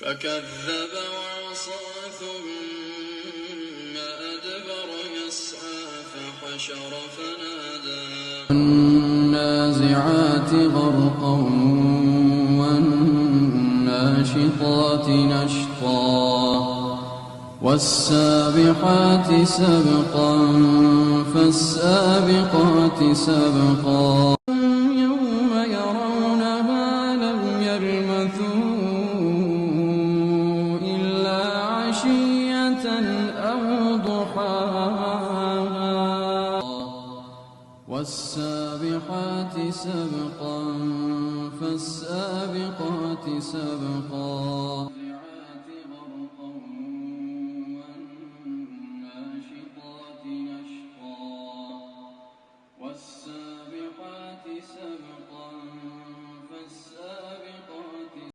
فكذب وعصى ثم أدبر يسعى فحشر فنادى والنازعات غرقا والناشطات نشطا والسابحات سبقا فالسابقات سبقا يوم يرونها لم يلبثوا إلا عشية أو ضحاها والسابحات سبقا فالسابقات سبقا